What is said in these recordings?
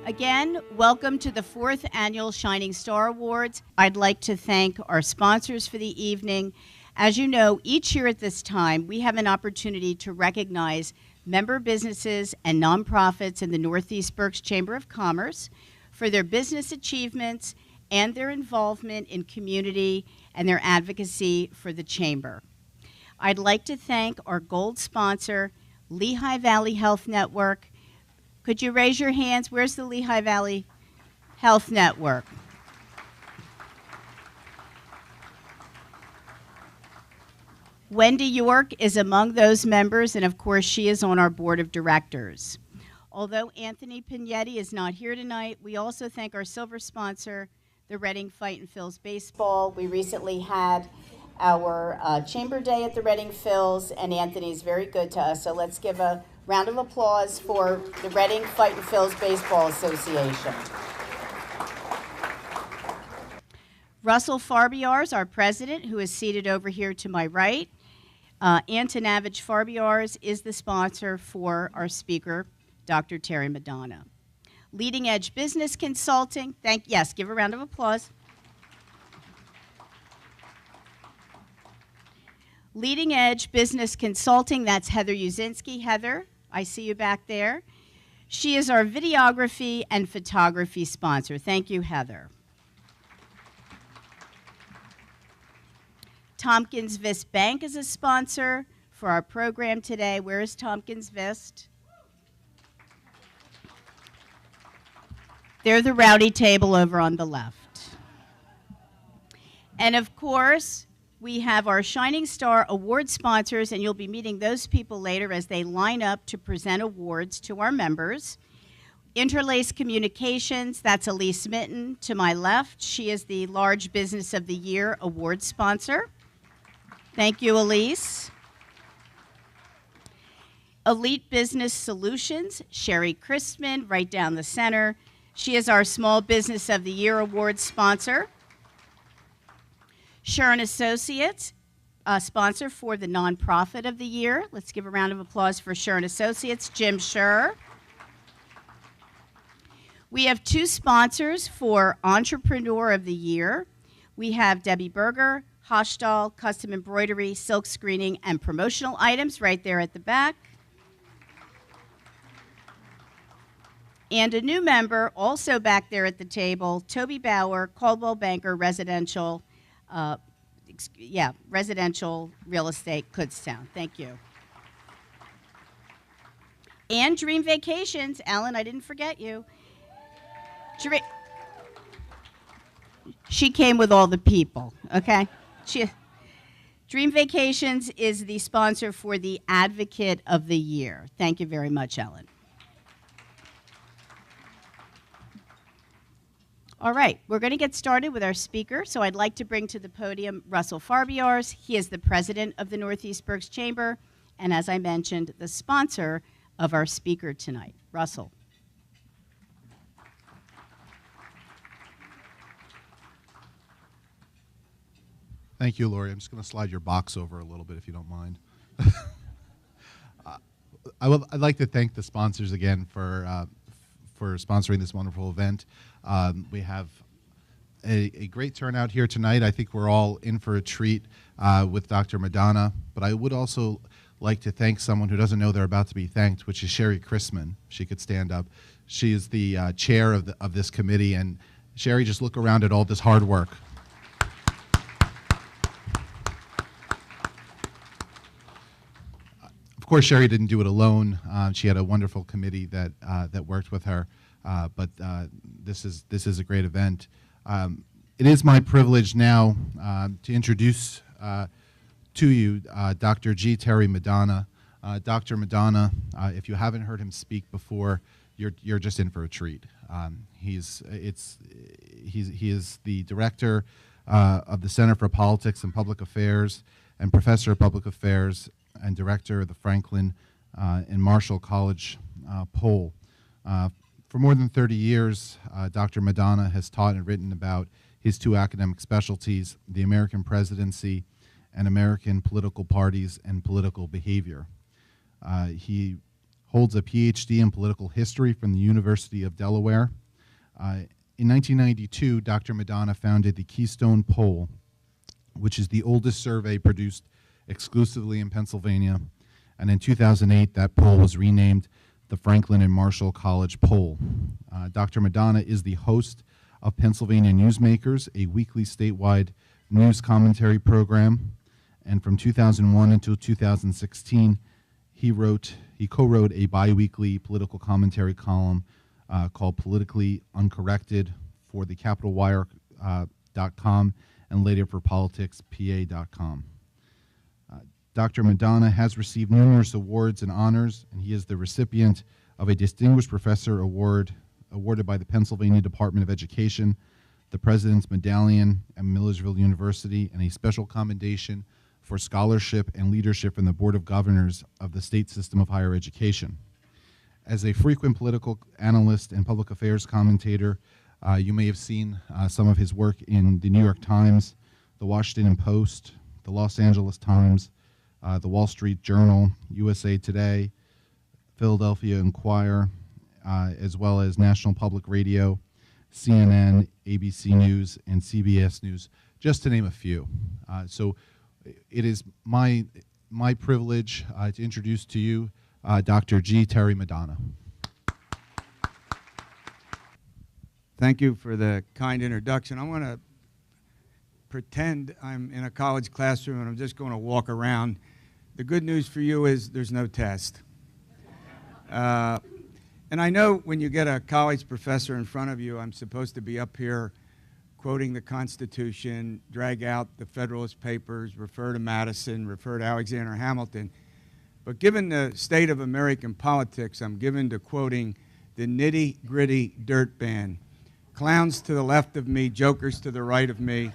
Again, welcome to the 4th Annual Shining Star Awards. I'd like to thank our sponsors for the evening. As you know, each year at this time, we have an opportunity to recognize member businesses and nonprofits in the Northeast Berks Chamber of Commerce for their business achievements and their involvement in community and their advocacy for the Chamber. I'd like to thank our gold sponsor, Lehigh Valley Health Network. Could you raise your hands? Where's the Lehigh Valley Health Network? Wendy York is among those members, and of course, she is on our board of directors. Although Anthony Pinetti is not here tonight, we also thank our silver sponsor, the Reading Fight and Phils Baseball. We recently had our Chamber Day at the Reading Phils, and Anthony's very good to us, so let's give a round of applause for the Reading Fight and Phils Baseball Association. Russell Farbiars, our president, who is seated over here to my right. Antonavich Farbiars is the sponsor for our speaker, Dr. Terry Madonna. Leading Edge Business Consulting, yes, give a round of applause. Leading Edge Business Consulting, that's Heather Uzinski. Heather, I see you back there. She is our videography and photography sponsor. Thank you, Heather. Tompkins Vist Bank is a sponsor for our program today. Where is Tompkins Vist? They're the rowdy table over on the left. And of course, we have our Shining Star Award sponsors, and you'll be meeting those people later as they line up to present awards to our members. Interlace Communications, that's Alyse Mitten to my left. She is the Large Business of the Year award sponsor. Thank you, Alyse. Elite Business Solutions, Sherry Christman, right down the center. She is our Small Business of the Year award sponsor. Shaynah Associates, sponsor for the Nonprofit of the Year. Let's give a round of applause for Shaynah Associates, Jim Scher. We have 2 sponsors for Entrepreneur of the Year. We have Debbie Berger, Hostal, Custom Embroidery, Silk Screening, and Promotional Items right there at the back. And a new member, also back there at the table, Toby Bauer, Coldwell Banker Residential, Residential Real Estate, Kutztown. Thank you. And Dream Vacations, Alan, I didn't forget you. She came with all the people, okay? Dream Vacations is the sponsor for the Advocate of the Year. Thank you very much, Ellen. All right, we're going to get started with our speaker, so I'd like to bring to the podium Russell Farbiars. He is the president of the Northeast Berks Chamber, and as I mentioned, the sponsor of our speaker tonight. Russell. Thank you, Lori. I'm just going to slide your box over a little bit, if you don't mind. I'd like to thank the sponsors again for sponsoring this wonderful event. We have a great turnout here tonight. I think we're all in for a treat with Dr. Madonna. But I would also like to thank someone who doesn't know they're about to be thanked, which is Sherry Christman. She could stand up. She is the chair of this committee. And Sherry, just look around at all this hard work. Of course, Sherry didn't do it alone. She had a wonderful committee that worked with her. But this is a great event. It is my privilege now to introduce to you Dr. G. Terry Madonna. Dr. Madonna, if you haven't heard him speak before, you're just in for a treat. He is the director of the Center for Politics and Public Affairs and professor of public affairs and director of the Franklin and Marshall College Poll. For more than 30 years, Dr. Madonna has taught and written about his 2 academic specialties, the American presidency and American political parties and political behavior. He holds a PhD in political history from the University of Delaware. In 1992, Dr. Madonna founded the Keystone poll, which is the oldest survey produced exclusively in Pennsylvania. And in 2008, that poll was renamed the Franklin and Marshall College poll. Dr. Madonna is the host of Pennsylvania Newsmakers, a weekly statewide news commentary program. And from 2001 until 2016, he co-wrote a bi-weekly political commentary column called Politically Uncorrected for the CapitalWire.com and later for PoliticsPA.com. Dr. Madonna has received numerous awards and honors, and he is the recipient of a Distinguished Professor Award awarded by the Pennsylvania Department of Education, the President's Medallion at Millersville University, and a special commendation for scholarship and leadership from the Board of Governors of the State System of Higher Education. As a frequent political analyst and public affairs commentator, you may have seen some of his work in the New York Times, the Washington Post, the Los Angeles Times, the Wall Street Journal, USA Today, Philadelphia Inquirer, as well as National Public Radio, CNN, ABC News, and CBS News, just to name a few. So it is my privilege to introduce to you Dr. G. Terry Madonna. Thank you for the kind introduction. I want to pretend I'm in a college classroom and I'm just going to walk around. The good news for you is there's no test. And I know when you get a college professor in front of you, I'm supposed to be up here quoting the Constitution, drag out the Federalist Papers, refer to Madison, refer to Alexander Hamilton. But given the state of American politics, I'm given to quoting the nitty-gritty dirt band. Clowns to the left of me, jokers to the right of me,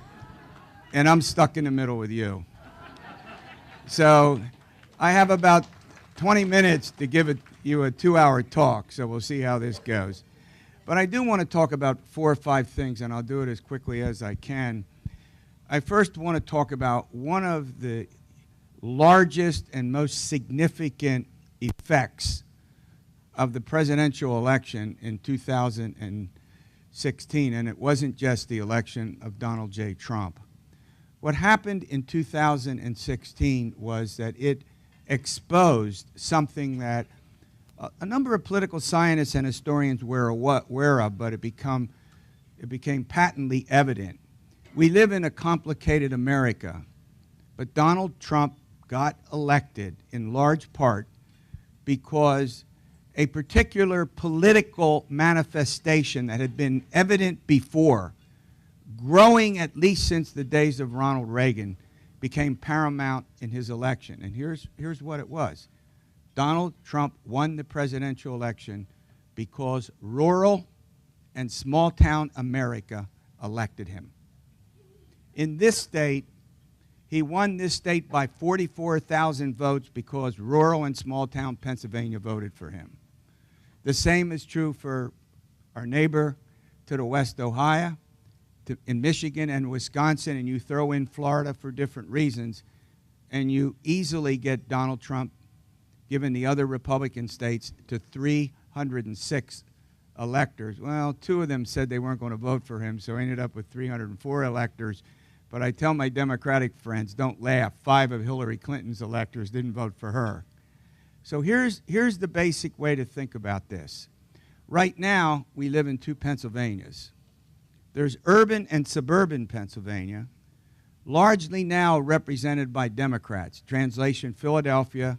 and I'm stuck in the middle with you. So I have about 20 minutes to give you a 2-hour talk, so we'll see how this goes. But I do want to talk about 4 or 5 things, and I'll do it as quickly as I can. I first want to talk about one of the largest and most significant effects of the presidential election in 2016, and it wasn't just the election of Donald J. Trump. What happened in 2016 was that it exposed something that a number of political scientists and historians were aware of, but it became patently evident. We live in a complicated America, but Donald Trump got elected in large part because a particular political manifestation that had been evident before, growing at least since the days of Ronald Reagan, became paramount in his election. And here's what it was. Donald Trump won the presidential election because rural and small-town America elected him. In this state, he won this state by 44,000 votes because rural and small-town Pennsylvania voted for him. The same is true for our neighbor to the west, Ohio, in Michigan and Wisconsin, and you throw in Florida for different reasons, and you easily get Donald Trump, given the other Republican states, to 306 electors. Well, 2 of them said they weren't going to vote for him, so I ended up with 304 electors. But I tell my Democratic friends, don't laugh. 5 of Hillary Clinton's electors didn't vote for her. So here's the basic way to think about this. Right now, we live in 2 Pennsylvanias. There's urban and suburban Pennsylvania, largely now represented by Democrats, translation Philadelphia,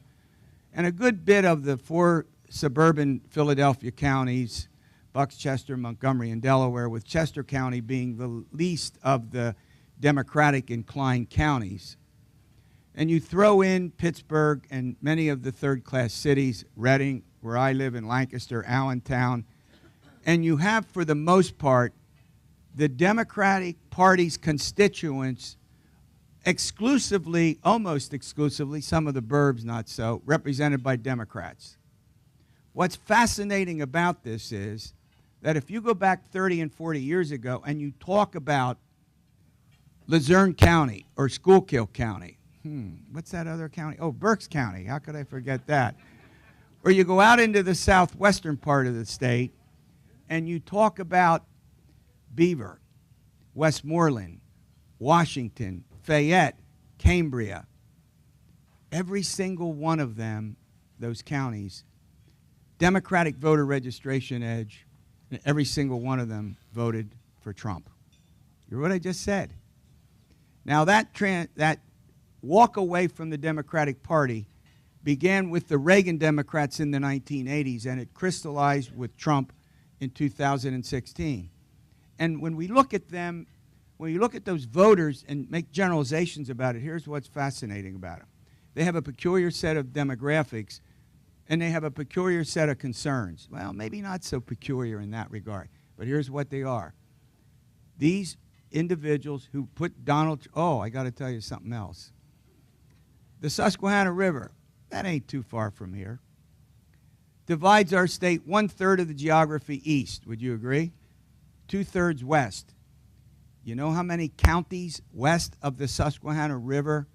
and a good bit of the 4 suburban Philadelphia counties, Bucks, Chester, Montgomery, and Delaware, with Chester County being the least of the Democratic inclined counties. And you throw in Pittsburgh and many of the third-class cities, Reading, where I live in Lancaster, Allentown, and you have, for the most part, the Democratic Party's constituents exclusively, almost exclusively, some of the burbs not so, represented by Democrats. What's fascinating about this is that if you go back 30 and 40 years ago and you talk about Luzerne County or Schuylkill County, what's that other county? Oh, Berks County, how could I forget that? Or you go out into the southwestern part of the state and you talk about Beaver, Westmoreland, Washington, Fayette, Cambria. Every single one of them, those counties, Democratic voter registration edge, and every single one of them voted for Trump. You hear what I just said? Now that walk away from the Democratic Party began with the Reagan Democrats in the 1980s, and it crystallized with Trump in 2016. And when we look at them, when you look at those voters and make generalizations about it, here's what's fascinating about them. They have a peculiar set of demographics, and they have a peculiar set of concerns. Well, maybe not so peculiar in that regard, but here's what they are. These individuals who put I got to tell you something else. The Susquehanna River, that ain't too far from here, divides our state 1/3 of the geography east. Would you agree? 2/3 west. You know how many counties west of the Susquehanna River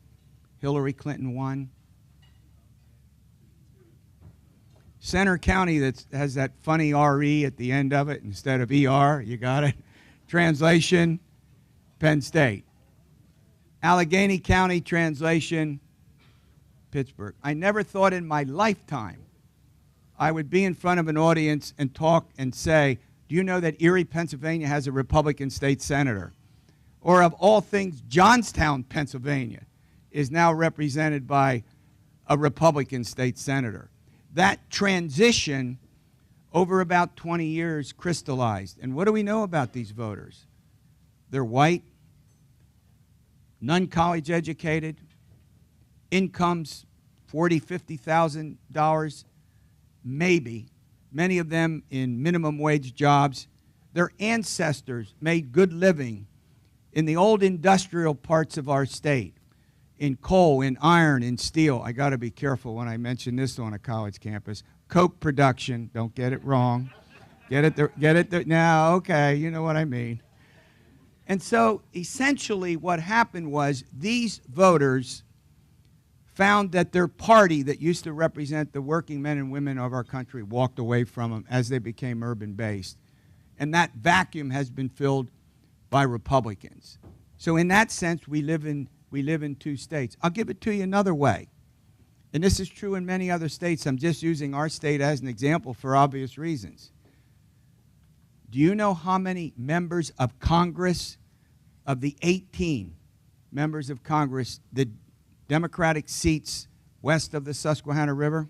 Hillary Clinton won? Center County that has that funny RE at the end of it instead of ER. You got it? Translation, Penn State. Allegheny County, translation, Pittsburgh. I never thought in my lifetime I would be in front of an audience and talk and say, do you know that Erie, Pennsylvania has a Republican state senator? Or of all things, Johnstown, Pennsylvania is now represented by a Republican state senator. That transition over about 20 years crystallized. And what do we know about these voters? They're white, non-college educated, incomes $40,000, $50,000, maybe, many of them in minimum wage jobs. Their ancestors made good living in the old industrial parts of our state, in coal, in iron, in steel. I got to be careful when I mention this on a college campus. Coke production, don't get it wrong. Get it there. Now, okay, you know what I mean. And so essentially what happened was these voters found that their party that used to represent the working men and women of our country walked away from them as they became urban-based. And that vacuum has been filled by Republicans. So in that sense, we live in two states. I'll give it to you another way. And this is true in many other states. I'm just using our state as an example for obvious reasons. Do you know how many members of Congress, of the 18 members of Congress, the Democratic seats west of the Susquehanna River?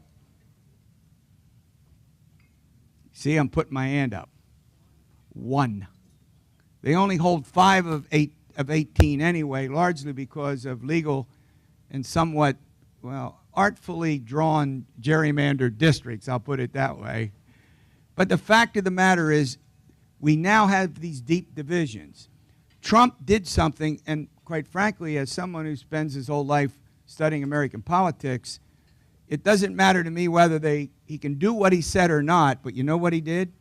See, I'm putting my hand up. 1. They only hold 5 of 18 anyway, largely because of legal and somewhat, well, artfully drawn gerrymandered districts, I'll put it that way. But the fact of the matter is, we now have these deep divisions. Trump did something, and quite frankly, as someone who spends his whole life studying American politics, it doesn't matter to me whether he can do what he said or not, but you know what he did?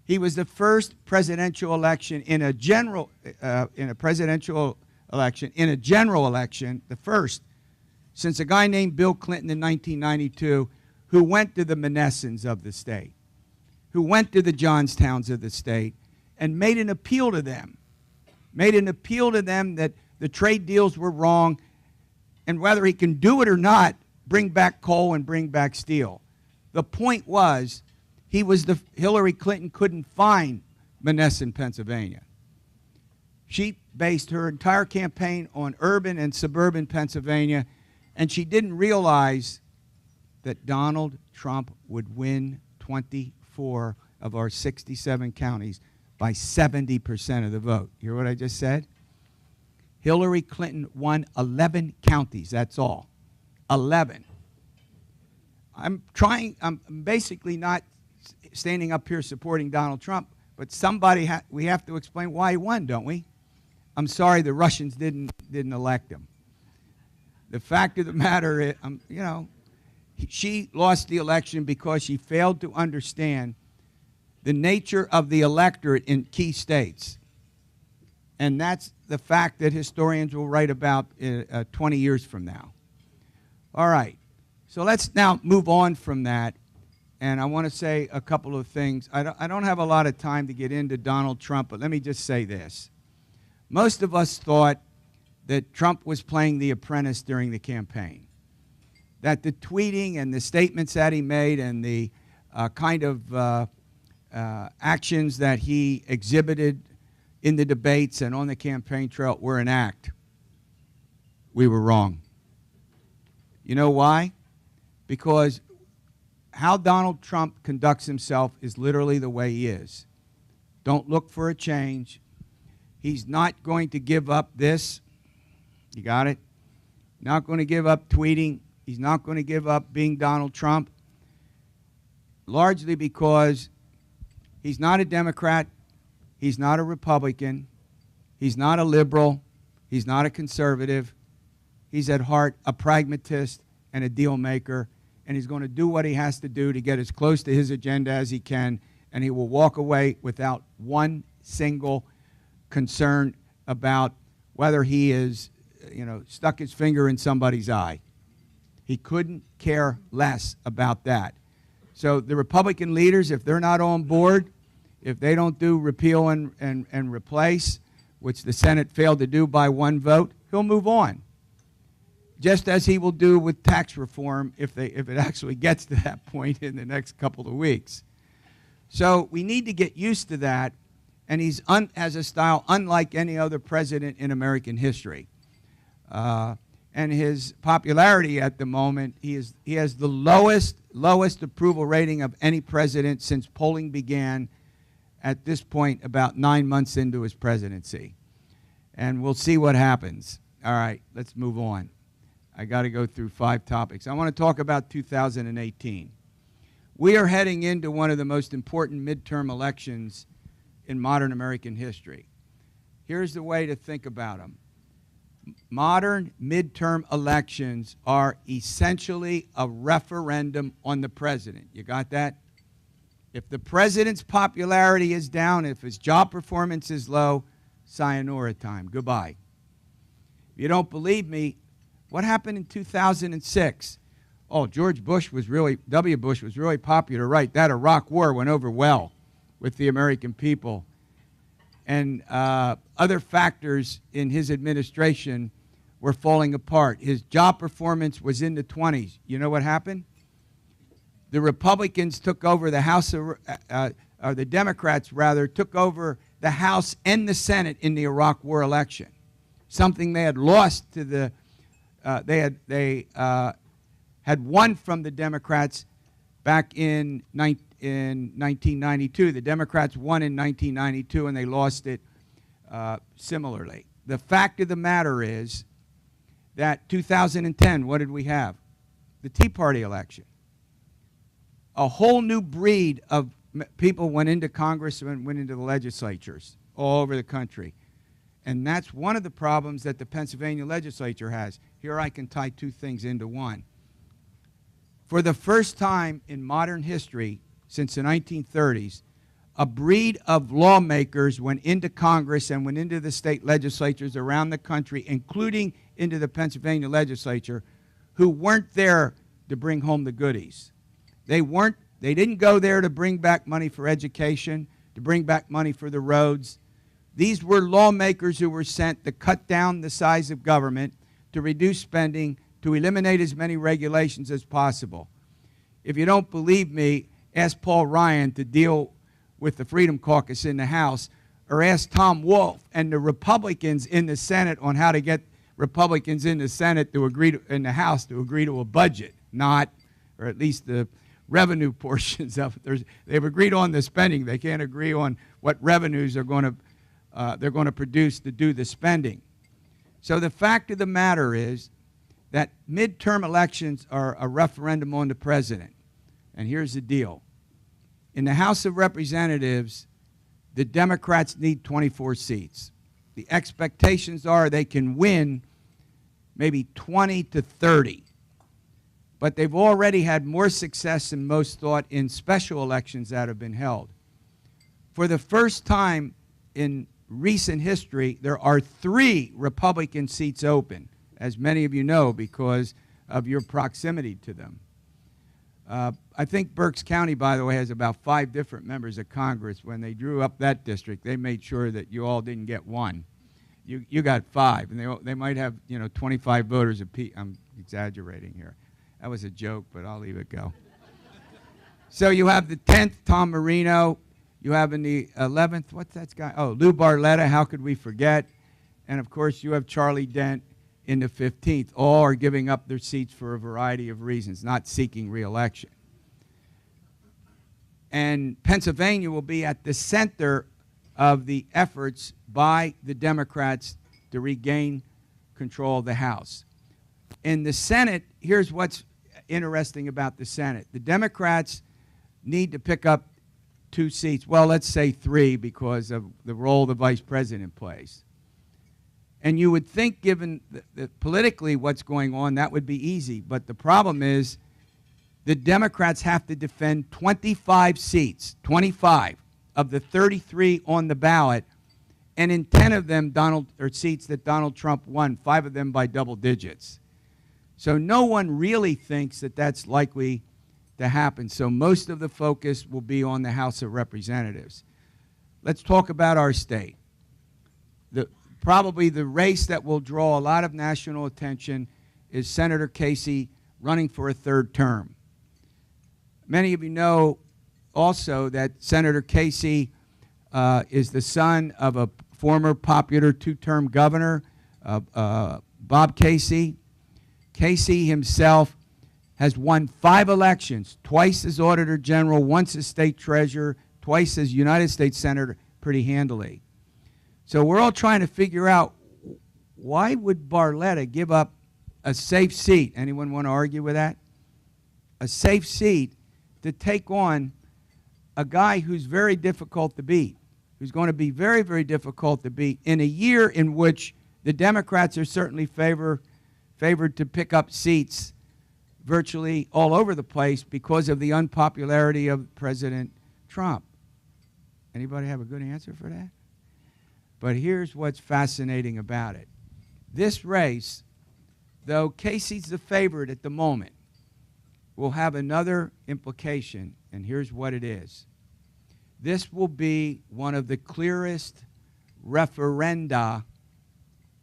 He was the first presidential election in a general election, the first, since a guy named Bill Clinton in 1992, who went to the Mennessons of the state, who went to the Johnstowns of the state, and made an appeal to them. Made an appeal to them that the trade deals were wrong, and whether he can do it or not, bring back coal and bring back steel. The point was, Hillary Clinton couldn't find Menneson, Pennsylvania. She based her entire campaign on urban and suburban Pennsylvania, and she didn't realize that Donald Trump would win 24 of our 67 counties by 70% of the vote. You hear what I just said? Hillary Clinton won 11 counties, that's all. 11. I'm basically not standing up here supporting Donald Trump, but we have to explain why he won, don't we? I'm sorry the Russians didn't elect him. The fact of the matter is, she lost the election because she failed to understand the nature of the electorate in key states. And that's the fact that historians will write about 20 years from now. All right, so let's now move on from that and I want to say a couple of things. I don't have a lot of time to get into Donald Trump, but let me just say this. Most of us thought that Trump was playing The Apprentice during the campaign, that the tweeting and the statements that he made and the kind of actions that he exhibited in the debates and on the campaign trail were an act. We were wrong. You know why? Because how Donald Trump conducts himself is literally the way he is. Don't look for a change. He's not going to give up this. You got it? Not going to give up tweeting. He's not going to give up being Donald Trump, largely because he's not a Democrat, he's not a Republican, he's not a liberal, he's not a conservative. He's at heart a pragmatist and a deal maker, and he's going to do what he has to do to get as close to his agenda as he can, and he will walk away without one single concern about whether he is, stuck his finger in somebody's eye. He couldn't care less about that. So the Republican leaders, if they're not on board, if they don't do repeal and replace, which the Senate failed to do by one vote, he'll move on. Just as he will do with tax reform if it actually gets to that point in the next couple of weeks. So we need to get used to that, and he has a style unlike any other president in American history. And his popularity at the moment, he has the lowest approval rating of any president since polling began at this point about 9 months into his presidency. And we'll see what happens. All right, let's move on. I got to go through 5 topics. I want to talk about 2018. We are heading into one of the most important midterm elections in modern American history. Here's the way to think about them. Modern midterm elections are essentially a referendum on the president. You got that? If the president's popularity is down, if his job performance is low, sayonara time. Goodbye. If you don't believe me, what happened in 2006? Oh, W. Bush was really popular, right? That Iraq war went over well with the American people. And other factors in his administration were falling apart. His job performance was in the 20s. You know what happened? The Republicans took over the House, or the Democrats rather, took over the House and the Senate in the Iraq war election, something they had lost to the, they had won from the Democrats back in 1992. The Democrats won in 1992, and they lost it similarly. The fact of the matter is that 2010, what did we have? The Tea Party election. A whole new breed of people went into Congress and went into the legislatures all over the country. And that's one of the problems that the Pennsylvania legislature has. Here I can tie 2 things into one. For the first time in modern history, since the 1930s, a breed of lawmakers went into Congress and went into the state legislatures around the country, including into the Pennsylvania legislature, who weren't there to bring home the goodies. They didn't go there to bring back money for education, to bring back money for the roads. These were lawmakers who were sent to cut down the size of government, to reduce spending, to eliminate as many regulations as possible. If you don't believe me, ask Paul Ryan to deal with the Freedom Caucus in the House, or ask Tom Wolf and the Republicans in the Senate on how to get Republicans in the Senate to agree to, in the House to agree to a budget, not, or at least the revenue portions of it. They've agreed on the spending. They can't agree on what revenues they're going to produce to do the spending. So the fact of the matter is that midterm elections are a referendum on the president. And here's the deal. In the House of Representatives, the Democrats need 24 seats. The expectations are they can win maybe 20 to 30. But they've already had more success than most thought in special elections that have been held. For the first time in recent history, there are 3 Republican seats open, as many of you know because of your proximity to them. I think Berks County, by the way, has about 5 different members of Congress. When they drew up that district, they made sure that you all didn't get 1. You got 5, and they might have 25 voters apiece. I'm exaggerating here. That was a joke, but I'll leave it go. So you have the 10th, Tom Marino. You have in the 11th, what's that guy? Oh, Lou Barletta, how could we forget? And, of course, you have Charlie Dent in the 15th. All are giving up their seats for a variety of reasons, not seeking re-election. And Pennsylvania will be at the center of the efforts by the Democrats to regain control of the House. In the Senate, here's what's interesting about the Senate. The Democrats need to pick up 2 seats. Well, let's say 3 because of the role the vice president plays. And you would think, given politically what's going on, that would be easy. But the problem is the Democrats have to defend 25 seats, 25 of the 33 on the ballot, and in 10 of them seats that Donald Trump won, 5 of them by double digits. So no one really thinks that that's likely to happen. So most of the focus will be on the House of Representatives. Let's talk about our state. Probably the race that will draw a lot of national attention is Senator Casey running for a 3rd term. Many of you know also that Senator Casey is the son of a former popular 2-term governor, Bob Casey. Casey himself has won 5 elections, twice as Auditor General, once as State Treasurer, twice as United States Senator, pretty handily. So we're all trying to figure out, why would Barletta give up a safe seat? Anyone want to argue with that? A safe seat to take on a guy who's very difficult to beat, who's going to be very, very difficult to beat in a year in which the Democrats are certainly favored to pick up seats virtually all over the place because of the unpopularity of President Trump. Anybody have a good answer for that? But here's what's fascinating about it. This race, though Casey's the favorite at the moment, will have another implication, and here's what it is. This will be one of the clearest referenda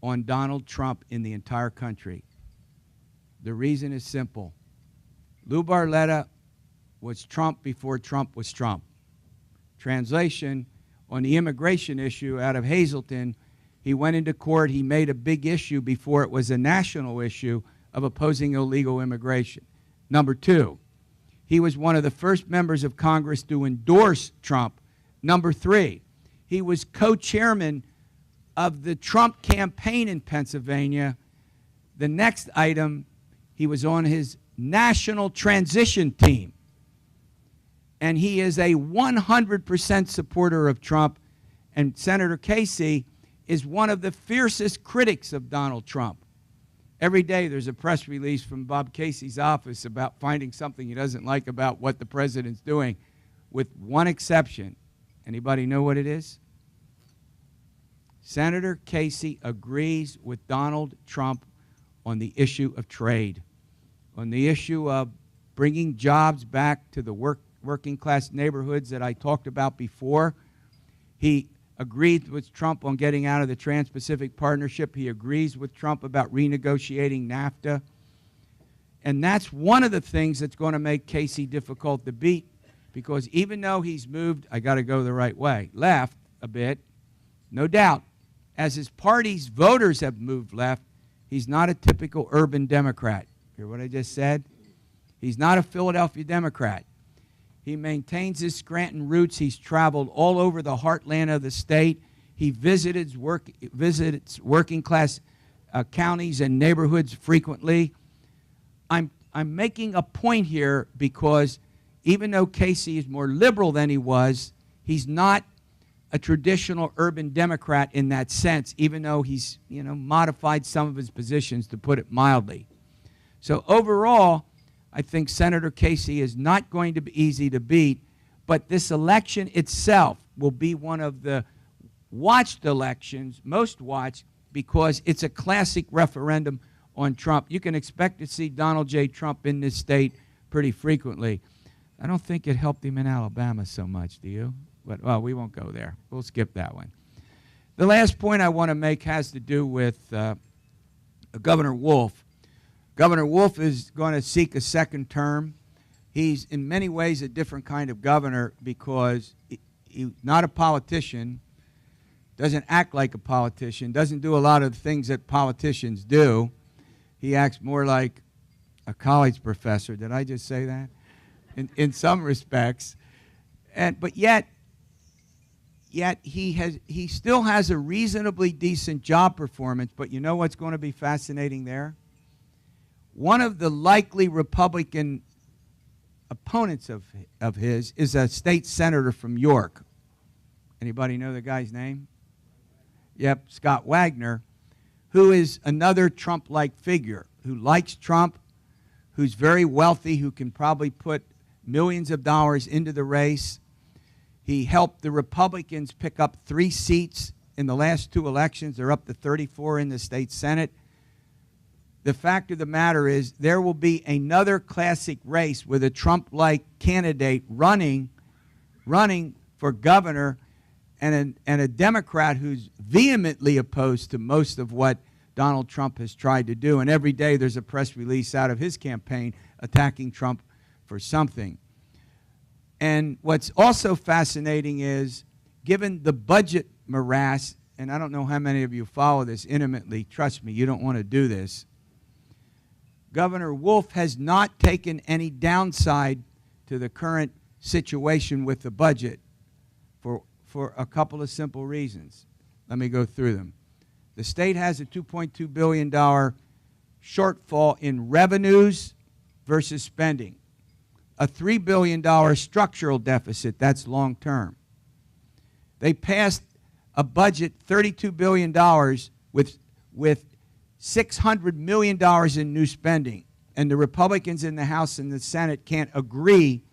on Donald Trump in the entire country. The reason is simple. Lou Barletta was Trump before Trump was Trump. Translation, on the immigration issue out of Hazleton, he went into court, he made a big issue before it was a national issue of opposing illegal immigration. Number 2, he was one of the first members of Congress to endorse Trump. Number 3, he was co-chairman of the Trump campaign in Pennsylvania. The next item, he was on his national transition team. And he is a 100% supporter of Trump. And Senator Casey is one of the fiercest critics of Donald Trump. Every day there's a press release from Bob Casey's office about finding something he doesn't like about what the president's doing, with one exception. Anybody know what it is? Senator Casey agrees with Donald Trump on the issue of trade, on the issue of bringing jobs back to the working class neighborhoods that I talked about before. He agreed with Trump on getting out of the Trans-Pacific Partnership. He agrees with Trump about renegotiating NAFTA. And that's one of the things that's going to make Casey difficult to beat, because even though he's moved, I got to go the right way, left a bit, no doubt, as his party's voters have moved left, he's not a typical urban Democrat. Hear what I just said? He's not a Philadelphia Democrat. He maintains his Scranton roots. He's traveled all over the heartland of the state. He visits working class counties and neighborhoods frequently. I'm making a point here because even though Casey is more liberal than he was, he's not a traditional urban Democrat in that sense, even though he's modified some of his positions, to put it mildly. So overall, I think Senator Casey is not going to be easy to beat, but this election itself will be one of the watched elections, most watched, because it's a classic referendum on Trump. You can expect to see Donald J. Trump in this state pretty frequently. I don't think it helped him in Alabama so much, do you? But, well, we won't go there. We'll skip that one. The last point I want to make has to do with Governor Wolf. Governor Wolf is going to seek a second term. He's in many ways a different kind of governor because he's not a politician, doesn't act like a politician, doesn't do a lot of the things that politicians do. He acts more like a college professor. Did I just say that? In some respects. But yet he still has a reasonably decent job performance. But you know what's going to be fascinating there? One of the likely Republican opponents of his is a state senator from York. Anybody know the guy's name? Yep, Scott Wagner, who is another Trump-like figure, who likes Trump, who's very wealthy, who can probably put millions of dollars into the race. He helped the Republicans pick up 3 seats in the last 2 elections. They're up to 34 in the state Senate. The fact of the matter is there will be another classic race with a Trump-like candidate running for governor and a Democrat who's vehemently opposed to most of what Donald Trump has tried to do. And every day there's a press release out of his campaign attacking Trump for something. And what's also fascinating is, given the budget morass, and I don't know how many of you follow this intimately, trust me, you don't want to do this, Governor Wolf has not taken any downside to the current situation with the budget for a couple of simple reasons. Let me go through them. The state has a $2.2 billion shortfall in revenues versus spending. A $3 billion structural deficit, that's long term. They passed a budget, $32 billion, with $600 million in new spending. And the Republicans in the House and the Senate can't agree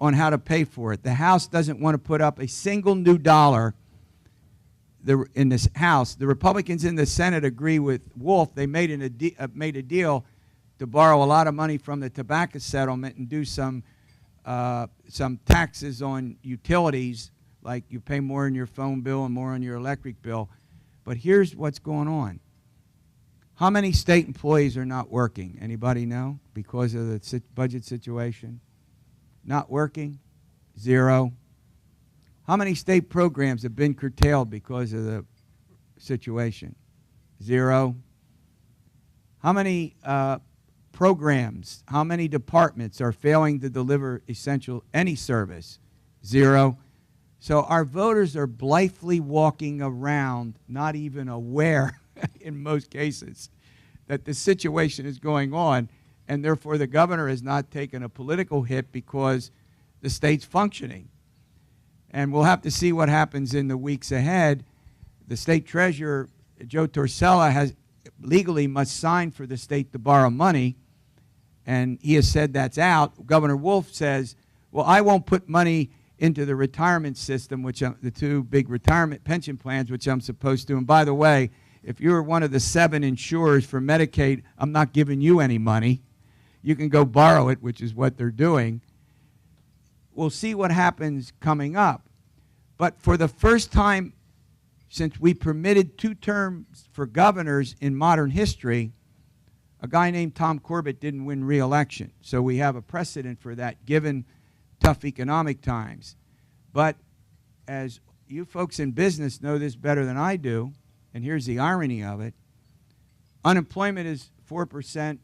on how to pay for it. The House doesn't want to put up a single new dollar in this House. The Republicans in the Senate agree with Wolf. They made a deal to borrow a lot of money from the tobacco settlement and do some taxes on utilities, like you pay more on your phone bill and more on your electric bill. But here's what's going on. How many state employees are not working? Anybody know? Because of the budget situation? Not working? 0. How many state programs have been curtailed because of the situation? 0. How many programs, how many departments are failing to deliver any service? 0. So our voters are blithely walking around, not even aware, in most cases, that the situation is going on, and therefore the governor has not taken a political hit because the state's functioning. And we'll have to see what happens in the weeks ahead. The state treasurer, Joe Torsella, legally must sign for the state to borrow money, and he has said that's out. Governor Wolf says, well, I won't put money into the retirement system, the 2 big retirement pension plans, which I'm supposed to. And by the way, if you're one of the 7 insurers for Medicaid, I'm not giving you any money. You can go borrow it, which is what they're doing. We'll see what happens coming up. But for the first time since we permitted 2 terms for governors in modern history, a guy named Tom Corbett didn't win re-election. So we have a precedent for that, given tough economic times. But as you folks in business know this better than I do, and here's the irony of it, unemployment is 4%,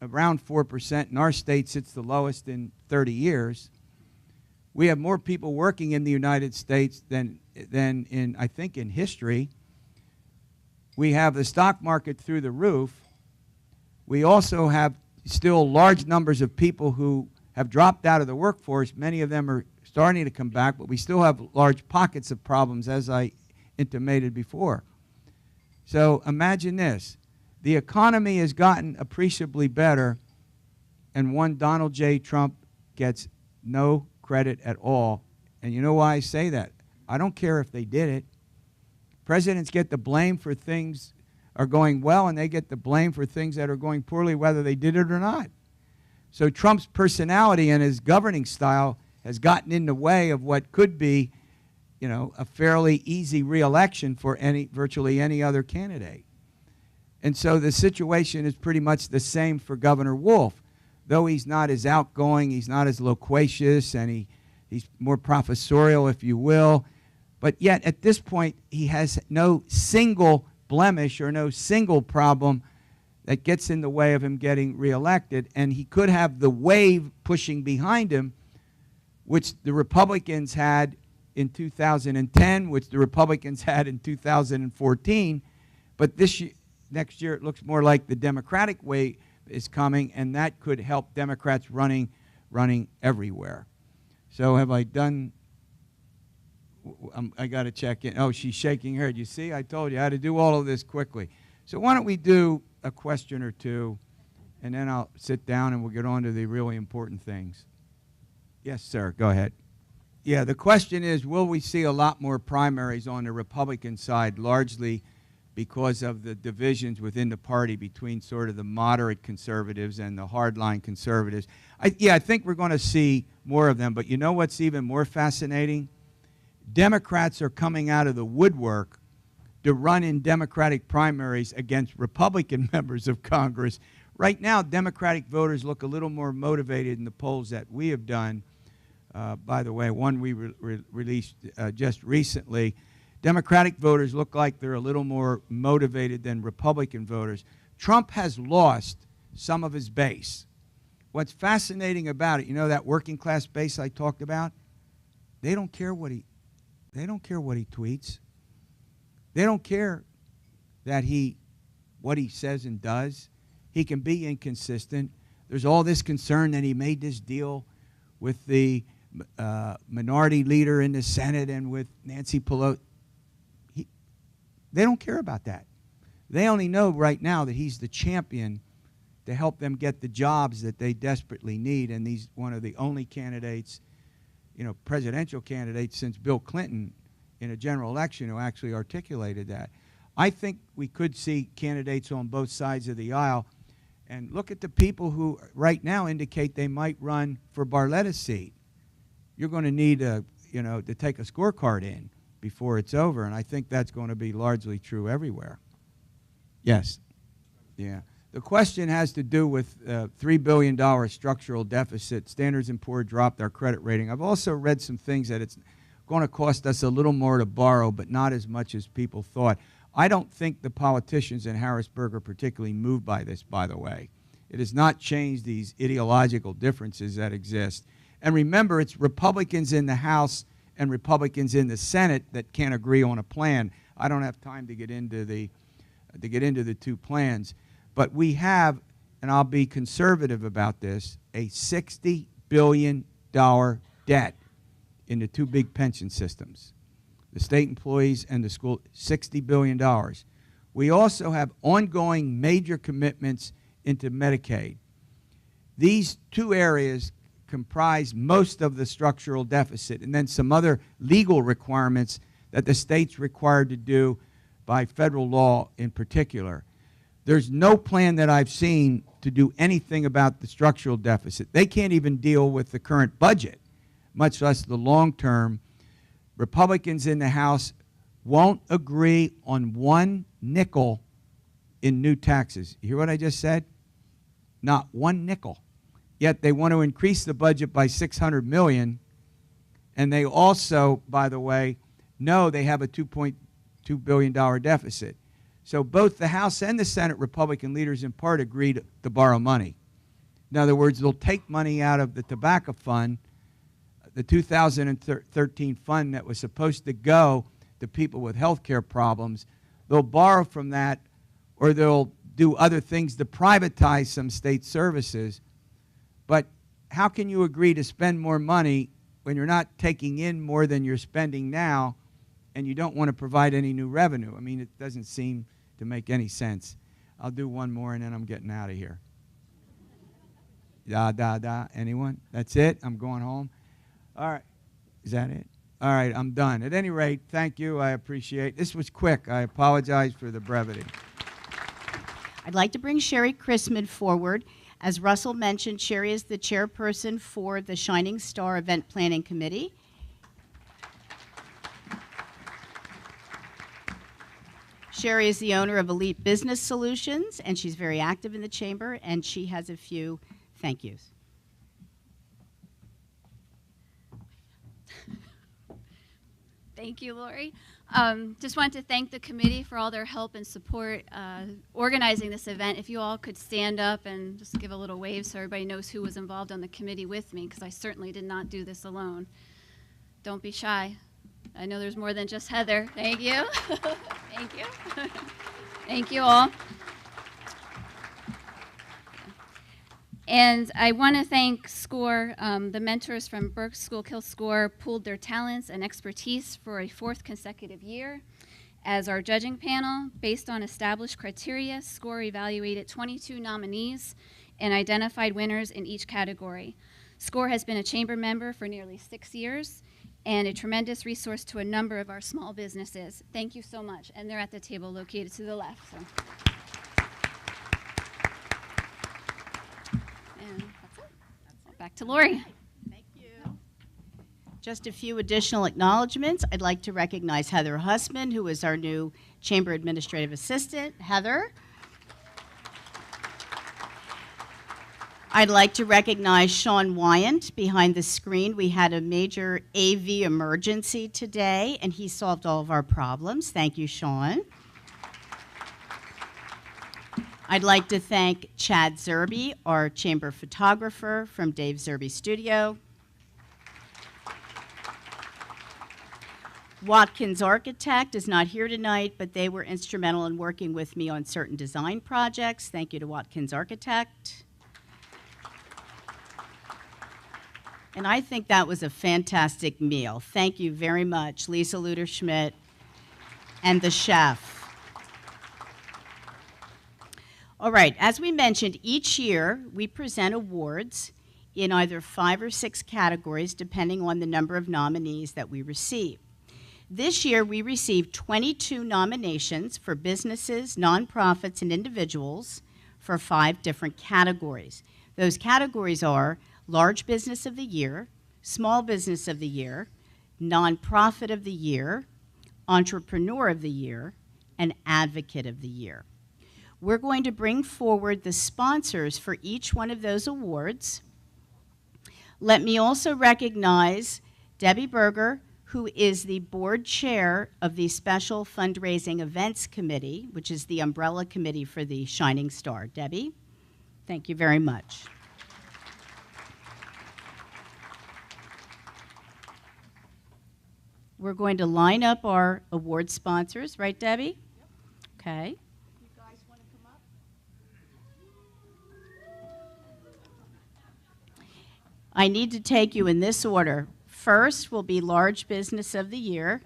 around 4%. In our states, it's the lowest in 30 years. We have more people working in the United States than in, I think, in history. We have the stock market through the roof. We also have still large numbers of people who have dropped out of the workforce. Many of them are starting to come back, but we still have large pockets of problems, as I intimated before. So imagine this. The economy has gotten appreciably better, and one Donald J. Trump gets no credit at all. And you know why I say that? I don't care if they did it. Presidents get the blame for things are going well, and they get the blame for things that are going poorly, whether they did it or not. So Trump's personality and his governing style has gotten in the way of what could be, you know, a fairly easy re-election for virtually any other candidate. And so the situation is pretty much the same for Governor Wolf. Though he's not as outgoing, he's not as loquacious, and he's more professorial, if you will. But yet, at this point, he has no single blemish or no single problem that gets in the way of him getting reelected. And he could have the wave pushing behind him, which the Republicans had in 2010, which the Republicans had in 2014. But next year, it looks more like the Democratic wave is coming, and that could help Democrats running everywhere. So have I done? I got to check in. Oh, she's shaking her head. You see, I told you I had to do all of this quickly. So why don't we do a question or two, and then I'll sit down and we'll get on to the really important things. Yes, sir. Go ahead. Yeah, the question is, will we see a lot more primaries on the Republican side, largely because of the divisions within the party between sort of the moderate conservatives and the hardline conservatives? I think we're going to see more of them. But you know what's even more fascinating? Democrats are coming out of the woodwork to run in Democratic primaries against Republican members of Congress. Right now, Democratic voters look a little more motivated in the polls that we have done. By the way, one we released just recently. Democratic voters look like they're a little more motivated than Republican voters. Trump has lost some of his base. What's fascinating about it, you know that working class base I talked about? They don't care what he tweets. They don't care that what he says and does. He can be inconsistent. There's all this concern that he made this deal with the minority leader in the Senate and with Nancy Pelosi. They don't care about that. They only know right now that he's the champion to help them get the jobs that they desperately need, and he's one of the only candidates, you know, presidential candidates since Bill Clinton in a general election who actually articulated that. I think we could see candidates on both sides of the aisle, and look at the people who right now indicate they might run for Barletta's seat. You're going to need to take a scorecard in before it's over, and I think that's going to be largely true everywhere. Yes. Yeah. The question has to do with $3 billion structural deficit. Standard & Poor's dropped our credit rating. I've also read some things that it's going to cost us a little more to borrow, but not as much as people thought. I don't think the politicians in Harrisburg are particularly moved by this, by the way. It has not changed these ideological differences that exist. And remember, it's Republicans in the House and Republicans in the Senate that can't agree on a plan. I don't have time to get into the two plans. But we have, and I'll be conservative about this, a $60 billion debt in the two big pension systems, the state employees and the school, $60 billion. We also have ongoing major commitments into Medicaid. These two areas comprise most of the structural deficit, and then some other legal requirements that the state's required to do by federal law in particular. There's no plan that I've seen to do anything about the structural deficit. They can't even deal with the current budget, much less the long term. Republicans in the House won't agree on one nickel in new taxes. You hear what I just said? Not one nickel. Yet they want to increase the budget by $600 million, and they also, by the way, know they have a $2.2 billion deficit. So both the House and the Senate Republican leaders in part agreed to borrow money. In other words, they'll take money out of the tobacco fund, the 2013 fund that was supposed to go to people with health care problems. They'll borrow from that, or they'll do other things to privatize some state services. But how can you agree to spend more money when you're not taking in more than you're spending now, and you don't want to provide any new revenue? I mean, it doesn't seem to make any sense. I'll do one more, and then I'm getting out of here. Anyone? That's it? I'm going home? All right. Is that it? All right, I'm done. At any rate, thank you. I appreciate it. This was quick. I apologize for the brevity. I'd like to bring Sherry Christman forward. As Russell mentioned, Sherry is the chairperson for the Shining Star Event Planning Committee. Sherry is the owner of Elite Business Solutions, and she's very active in the chamber, and she has a few thank yous. Thank you, Lori. Just wanted to thank the committee for all their help and support organizing this event. If you all could stand up and just give a little wave so everybody knows who was involved on the committee with me, because I certainly did not do this alone. Don't be shy. I know there's more than just Heather. Thank you. Thank you. Thank you all. And I want to thank SCORE. The mentors from Berks School Kill SCORE pooled their talents and expertise for a 4th consecutive year. As our judging panel, based on established criteria, SCORE evaluated 22 nominees and identified winners in each category. SCORE has been a chamber member for nearly 6 years and a tremendous resource to a number of our small businesses. Thank you so much. And they're at the table located to the left. So. And that's it. Back to Lori. Thank you. Just a few additional acknowledgments. I'd like to recognize Heather Hussman, who is our new Chamber Administrative Assistant. Heather. I'd like to recognize Sean Wyant behind the screen. We had a major AV emergency today, and he solved all of our problems. Thank you, Sean. I'd like to thank Chad Zerby, our chamber photographer from Dave Zerby Studio. Watkins Architect is not here tonight, but they were instrumental in working with me on certain design projects. Thank you to Watkins Architect. And I think that was a fantastic meal. Thank you very much, Lisa Luder-Schmidt and the chef. All right, as we mentioned, each year we present awards in either 5 or 6 categories, depending on the number of nominees that we receive. This year we received 22 nominations for businesses, nonprofits, and individuals for 5 different categories. Those categories are Large Business of the Year, Small Business of the Year, Nonprofit of the Year, Entrepreneur of the Year, and Advocate of the Year. We're going to bring forward the sponsors for each one of those awards. Let me also recognize Debbie Berger, who is the board chair of the Special Fundraising Events Committee, which is the umbrella committee for the Shining Star. Debbie, thank you very much. We're going to line up our award sponsors, right, Debbie? Yep. Okay. You guys want to come up? I need to take you in this order. First will be Large Business of the Year.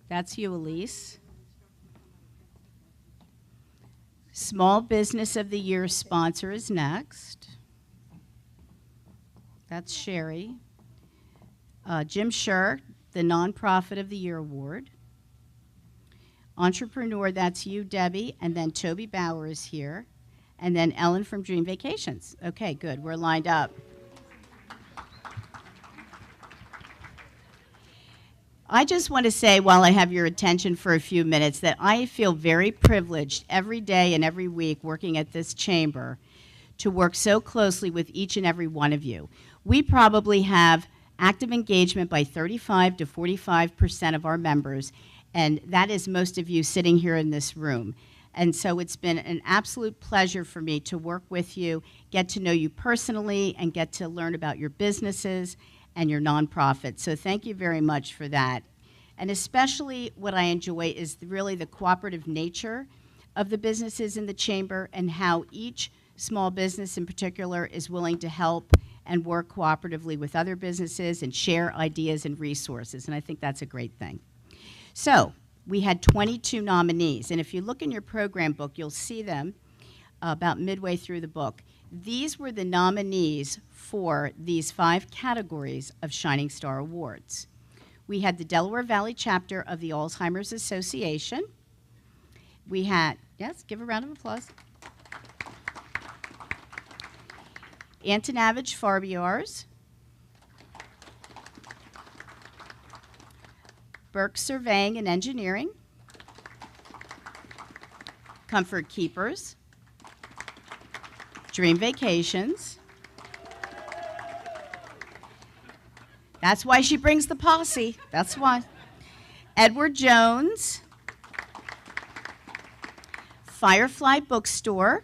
That's you, Alyse. Small Business of the Year sponsor is next. That's Sherry. Jim Scher, the Nonprofit of the Year Award. Entrepreneur, that's you, Debbie, and then Toby Bauer is here, and then Ellen from Dream Vacations. Okay, good, we're lined up. I just want to say, while I have your attention for a few minutes, that I feel very privileged every day and every week working at this chamber to work so closely with each and every one of you. We probably have active engagement by 35 to 45% of our members, and that is most of you sitting here in this room. And so it's been an absolute pleasure for me to work with you, get to know you personally, and get to learn about your businesses and your nonprofits. So thank you very much for that. And especially what I enjoy is really the cooperative nature of the businesses in the chamber and how each small business in particular is willing to help and work cooperatively with other businesses and share ideas and resources. And I think that's a great thing. So we had 22 nominees. And if you look in your program book, you'll see them about midway through the book. These were the nominees for these 5 categories of Shining Star Awards. We had the Delaware Valley chapter of the Alzheimer's Association. We had, yes, give a round of applause. Antonavage Farbiars, Berks Surveying and Engineering, Comfort Keepers, Dream Vacations. That's why she brings the posse. That's why. Edward Jones, Firefly Bookstore,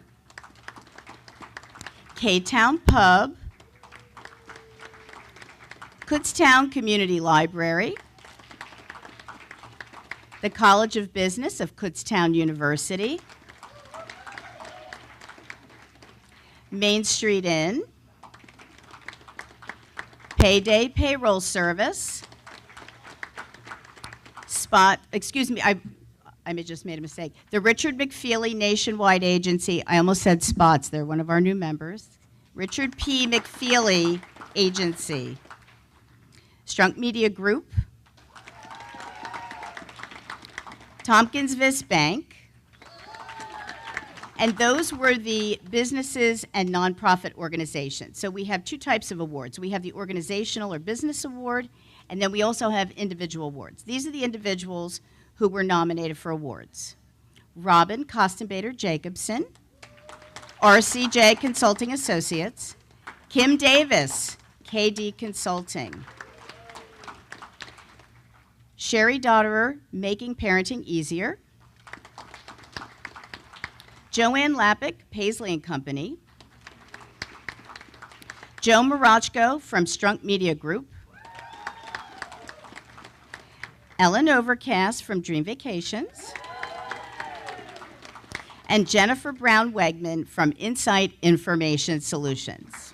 K-Town Pub, Kutztown Community Library, the College of Business of Kutztown University, Main Street Inn, Payday Payroll Service, I just made a mistake. The Richard McFeely Nationwide Agency. I almost said Spots. They're one of our new members. Richard P. McFeely Agency. Strunk Media Group. Tompkins Vis Bank. And those were the businesses and nonprofit organizations. So we have two types of awards. We have the organizational or business award, and then we also have individual awards. These are the individuals who were nominated for awards. Robin Costenbader Jacobson, RCJ Consulting Associates, Kim Davis, KD Consulting, Sherry Dotterer, Making Parenting Easier, Joanne Lappick, Paisley & Company, Joe Marachko from Strunk Media Group, Ellen Overcast from Dream Vacations, and Jennifer Brown Wegman from Insight Information Solutions.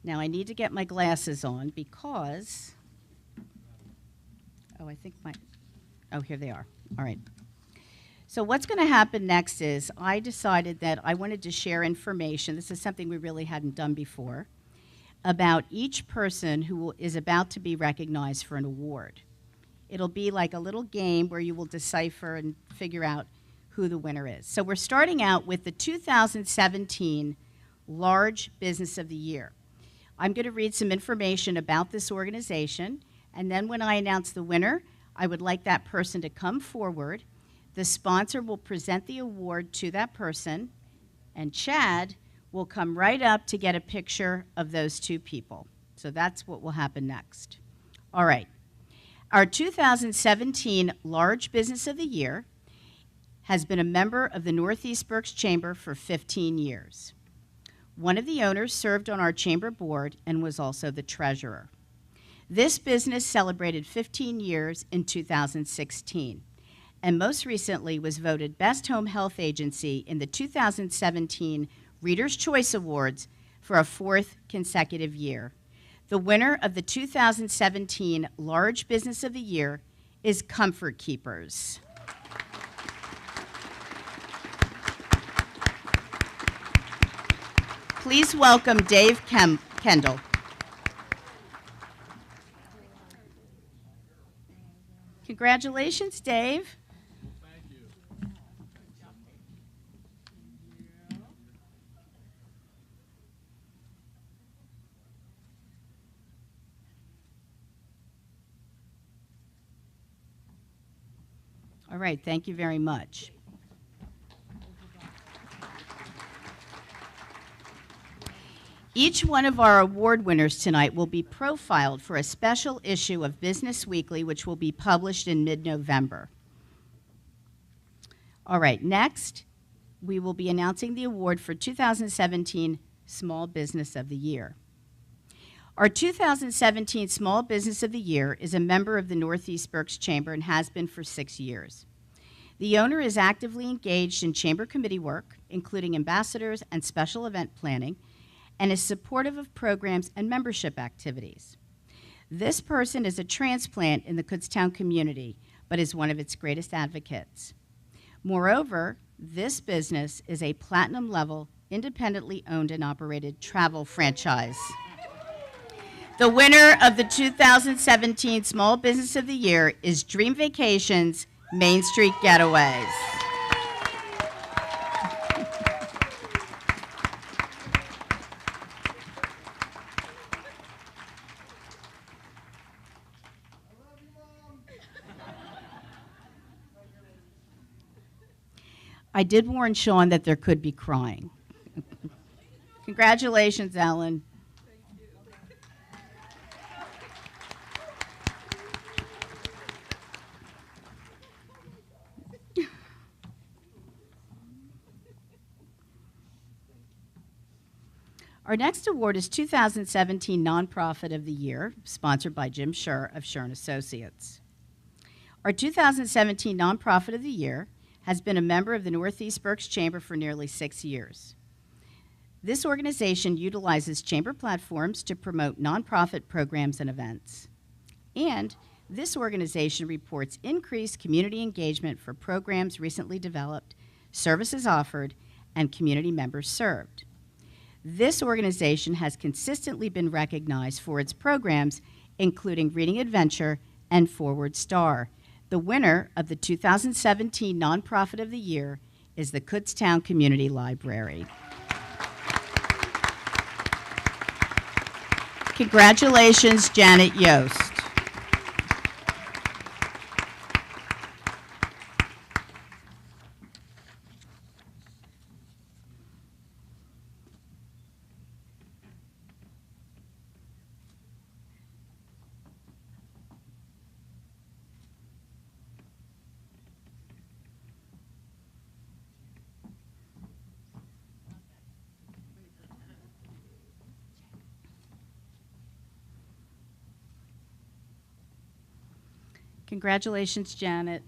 Now I need to get my glasses on because, here they are. All right. So what's going to happen next is I decided that I wanted to share information. This is something we really hadn't done before, about each person who is about to be recognized for an award. It'll be like a little game where you will decipher and figure out who the winner is. So we're starting out with the 2017 Large Business of the Year. I'm going to read some information about this organization, and then when I announce the winner, I would like that person to come forward. The sponsor will present the award to that person, and Chad will come right up to get a picture of those two people. So that's what will happen next. All right. Our 2017 Large Business of the Year has been a member of the Northeast Berks Chamber for 15 years. One of the owners served on our chamber board and was also the treasurer. This business celebrated 15 years in 2016, and most recently was voted Best Home Health Agency in the 2017 Reader's Choice Awards for a fourth consecutive year. The winner of the 2017 Large Business of the Year is Comfort Keepers. Please welcome Dave Kendall. Congratulations, Dave. All right, thank you very much. Each one of our award winners tonight will be profiled for a special issue of Business Weekly, which will be published in mid-November. All right, next, we will be announcing the award for 2017 Small Business of the Year. Our 2017 Small Business of the Year is a member of the Northeast Berks Chamber and has been for 6 years. The owner is actively engaged in chamber committee work, including ambassadors and special event planning, and is supportive of programs and membership activities. This person is a transplant in the Kutztown community, but is one of its greatest advocates. Moreover, this business is a platinum-level, independently owned and operated travel franchise. The winner of the 2017 Small Business of the Year is Dream Vacations Main Street Getaways. I did warn Sean that there could be crying. Congratulations, Ellen. Our next award is 2017 Nonprofit of the Year, sponsored by Jim Scher of Scher & Associates. Our 2017 Nonprofit of the Year has been a member of the Northeast Berks Chamber for nearly 6 years. This organization utilizes chamber platforms to promote nonprofit programs and events. And this organization reports increased community engagement for programs recently developed, services offered, and community members served. This organization has consistently been recognized for its programs, including Reading Adventure and Forward Star. The winner of the 2017 Nonprofit of the Year is the Kutztown Community Library. Congratulations, Janet Yost. Congratulations, Janet.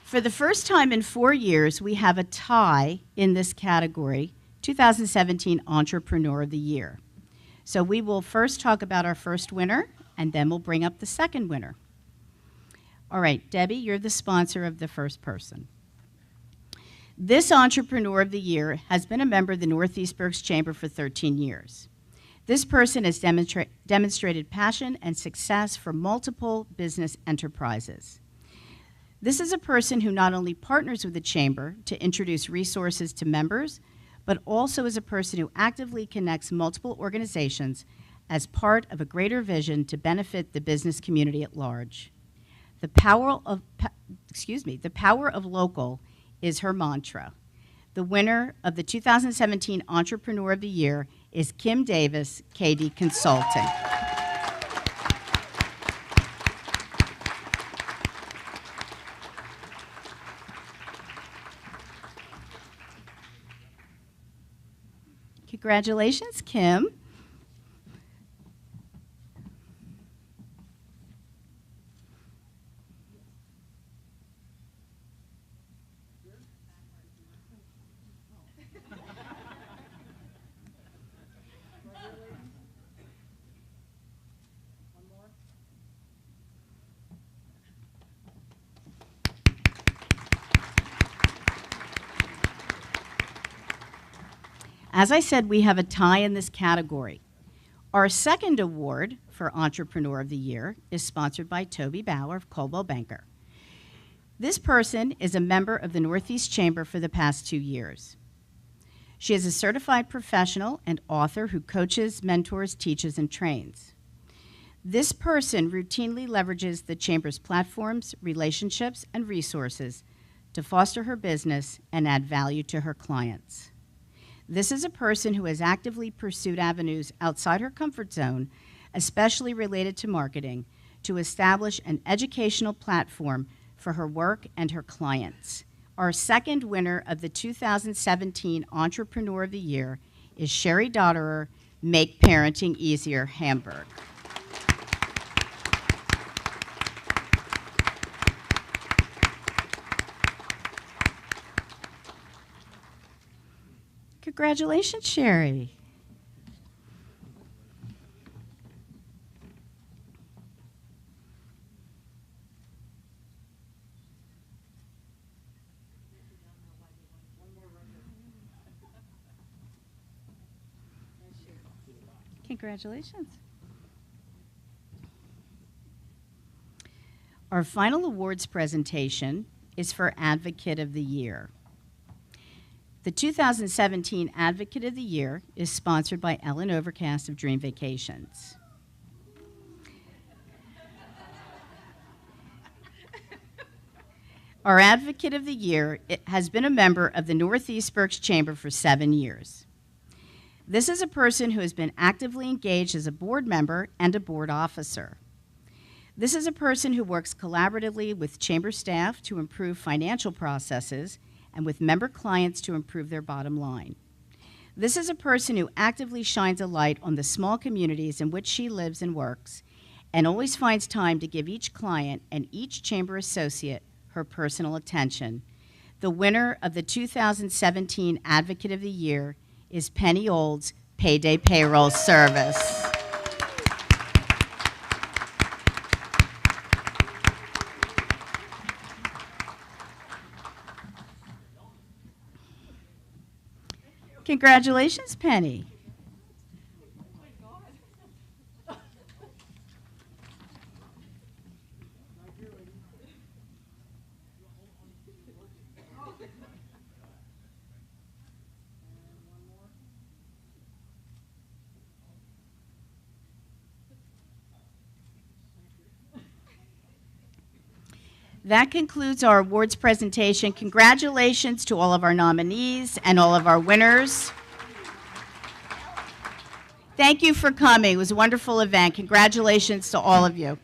For the first time in 4 years, we have a tie in this category, 2017 Entrepreneur of the Year. So we will first talk about our first winner, and then we'll bring up the second winner. All right, Debbie, you're the sponsor of the first person. This Entrepreneur of the Year has been a member of the Northeast Berks Chamber for 13 years. This person has demonstrated passion and success for multiple business enterprises. This is a person who not only partners with the Chamber to introduce resources to members, but also is a person who actively connects multiple organizations as part of a greater vision to benefit the business community at large. The power of local is her mantra. The winner of the 2017 Entrepreneur of the Year is Kim Davis, KD Consulting. Congratulations, Kim. As I said, we have a tie in this category. Our second award for Entrepreneur of the Year is sponsored by Toby Bauer of Coldwell Banker. This person is a member of the Northeast Chamber for the past 2 years. She is a certified professional and author who coaches, mentors, teaches, and trains. This person routinely leverages the Chamber's platforms, relationships, and resources to foster her business and add value to her clients. This is a person who has actively pursued avenues outside her comfort zone, especially related to marketing, to establish an educational platform for her work and her clients. Our second winner of the 2017 Entrepreneur of the Year is Sherry Dotterer, Make Parenting Easier, Hamburg. Congratulations, Sherry. Congratulations. Our final awards presentation is for Advocate of the Year. The 2017 Advocate of the Year is sponsored by Ellen Overcast of Dream Vacations. Our Advocate of the Year has been a member of the Northeast Berks Chamber for 7 years. This is a person who has been actively engaged as a board member and a board officer. This is a person who works collaboratively with chamber staff to improve financial processes and with member clients to improve their bottom line. This is a person who actively shines a light on the small communities in which she lives and works, and always finds time to give each client and each chamber associate her personal attention. The winner of the 2017 Advocate of the Year is Penny Oulds, Payday Payroll Service. Congratulations, Penny. That concludes our awards presentation. Congratulations to all of our nominees and all of our winners. Thank you for coming. It was a wonderful event. Congratulations to all of you.